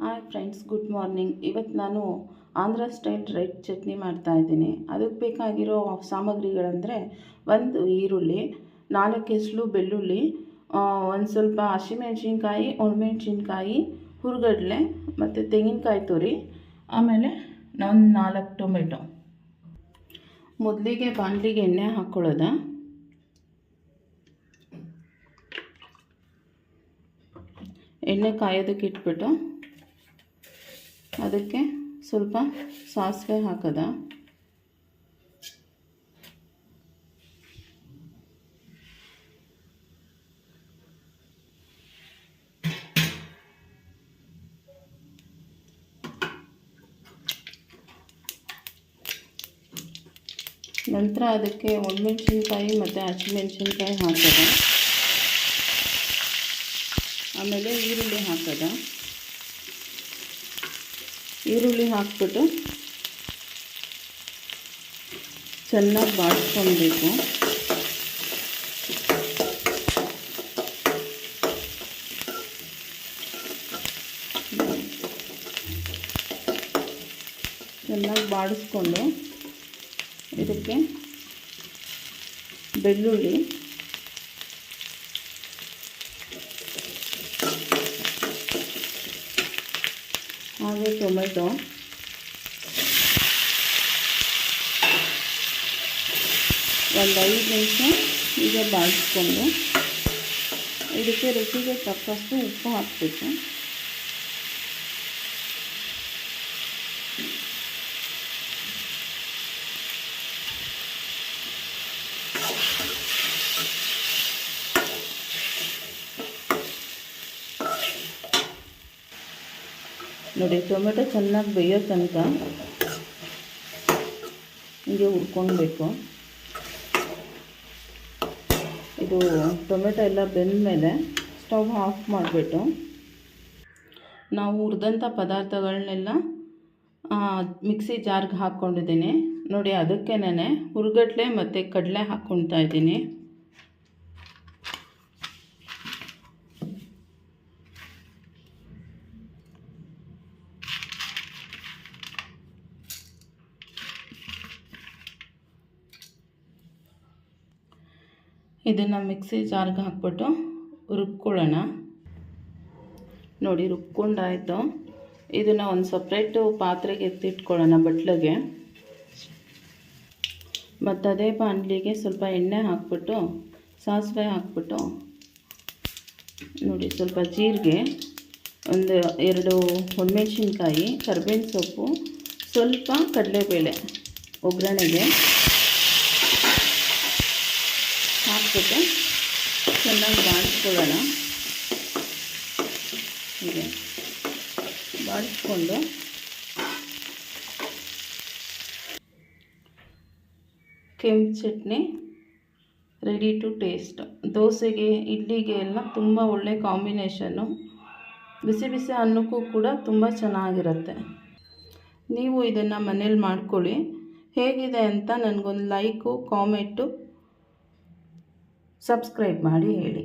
Hi friends, good morning. ಇವತ್ತು ನಾನು Andhra style red chutney ಮಾಡ್ತಾಯಿದ್ದೀನಿ. ಅದಕ್ಕೆ ಬೇಕಾಗಿರೋ ಸಾಮಗ್ರಿಗಳಂದರೆ, ಒಂದು ಈರುಳ್ಳಿ, 4 ಎಸಳು ಬೆಳ್ಳುಳ್ಳಿ, ಒಂದು ಸ್ವಲ್ಪ ಹಸಿಮೆಣ್ಸಿನ್ಕಾಯಿ, ಒಣಮೆಣ್ಸಿನ್ಕಾಯಿ, ಹುರ್ಗಡ್ಲೆ ಮತ್ತು ತೆಂಗಿನಕಾಯಿ ತುರಿ, ಆಮೇಲೆ ಒಂದು 4 ಟೊಮೆಟೊ. ಮೊದಲಿಗೆ ಬಾಣಲಿಗೆ ಎಣ್ಣೆ ಹಾಕ್ಕೊಳ್ಳೋದ. ಎಣ್ಣೆ ಕಾಯೋದಕ್ಕೆ ಇಟ್ಬಿಟ್ಟು ಅದಕ್ಕೆ ಸ್ವಲ್ಪ ಸಾಸಿವೆ ಹಾಕೋದ. ನಂತರ ಅದಕ್ಕೆ ಒಣಮೆಣ್ಸಿನ್ಕಾಯಿ ಮತ್ತು ಹಸಿಮೆಣ್ಸಿನ್ಕಾಯಿ ಹಾಕೋದ. ಆಮೇಲೆ ಈರುಳ್ಳಿ ಹಾಕೋದ. ಈರುಳ್ಳಿ ಹಾಕ್ಬಿಟ್ಟು ಚೆನ್ನಾಗಿ ಬಾಡಿಸ್ಕೊಳ್ಬೇಕು. ಚೆನ್ನಾಗಿ ಬಾಡಿಸ್ಕೊಂಡು ಇದಕ್ಕೆ ಬೆಳ್ಳುಳ್ಳಿ, ಹಾಗೆ ಟೊಮೆಟೊ, ಒಂದು 5 ನಿಮಿಷ ಹೀಗೆ ಬಾಡಿಸ್ಕೊಂಡು ಇದಕ್ಕೆ ರುಚಿಗೆ ತಕ್ಕಷ್ಟು ಉಪ್ಪು ಹಾಕಬೇಕು. ನೋಡಿ, ಟೊಮೆಟೊ ಚೆನ್ನಾಗಿ ಬೇಯೋ ತನಕ ಹೀಗೆ ಹುರ್ಕೊಳ್ಬೇಕು. ಇದು ಟೊಮೆಟೊ ಎಲ್ಲ ಬೆಂದ ಮೇಲೆ ಸ್ಟವ್ ಆಫ್ ಮಾಡಿಬಿಟ್ಟು ನಾವು ಹುರಿದಂಥ ಪದಾರ್ಥಗಳನ್ನೆಲ್ಲ ಮಿಕ್ಸಿ ಜಾರ್ಗೆ ಹಾಕ್ಕೊಂಡಿದ್ದೀನಿ. ನೋಡಿ, ಅದಕ್ಕೆ ನಾನು ಹುರ್ಗಡ್ಲೆ ಮತ್ತು ಕಡಲೆ ಹಾಕ್ಕೊಳ್ತಾ ಇದ್ದೀನಿ. ಇದನ್ನು ಮಿಕ್ಸಿ ಜಾರ್ಗೆ ಹಾಕ್ಬಿಟ್ಟು ರುಬ್ಕೊಳ್ಳೋಣ. ನೋಡಿ, ರುಬ್ಕೊಂಡಾಯಿತು. ಇದನ್ನು ಒಂದು ಸಪ್ರೇಟು ಪಾತ್ರೆಗೆ ಎತ್ತಿಟ್ಕೊಳ್ಳೋಣ, ಬಟ್ಲಿಗೆ. ಮತ್ತು ಅದೇ ಬಾಣಲಿಗೆ ಸ್ವಲ್ಪ ಎಣ್ಣೆ ಹಾಕ್ಬಿಟ್ಟು ಸಾಸಿವೆ ಹಾಕ್ಬಿಟ್ಟು, ನೋಡಿ, ಸ್ವಲ್ಪ ಜೀರಿಗೆ, ಒಂದು 2 ಒಣಮೆಣ್ಸಿನ್ಕಾಯಿ, ಕರಿಬೇವಿನ ಸೊಪ್ಪು, ಸ್ವಲ್ಪ ಕಡಲೆಬೇಳೆ ಒಗ್ಗರಣೆಗೆ ಹಾಕ್ಬಿಟ್ಟು ಚೆನ್ನಾಗಿ ಬಾಡಿಸ್ಕೊಳ್ಳೋಣ. ಹೀಗೆ ಬಾಡಿಸ್ಕೊಂಡು ಕೆಂಪು ಚಟ್ನಿ ರೆಡಿ ಟು ಟೇಸ್ಟ್. ದೋಸೆಗೆ, ಇಡ್ಲಿಗೆ ಎಲ್ಲ ತುಂಬ ಒಳ್ಳೆ ಕಾಂಬಿನೇಷನ್ನು. ಬಿಸಿ ಬಿಸಿ ಅನ್ನಕ್ಕೂ ಕೂಡ ತುಂಬ ಚೆನ್ನಾಗಿರುತ್ತೆ. ನೀವು ಇದನ್ನು ಮನೇಲಿ ಮಾಡ್ಕೊಳ್ಳಿ. ಹೇಗಿದೆ ಅಂತ ನನಗೊಂದು ಲೈಕು, ಕಾಮೆಂಟು, ಸಬ್ಸ್ಕ್ರೈಬ್ ಮಾಡಿ ಹೇಳಿ.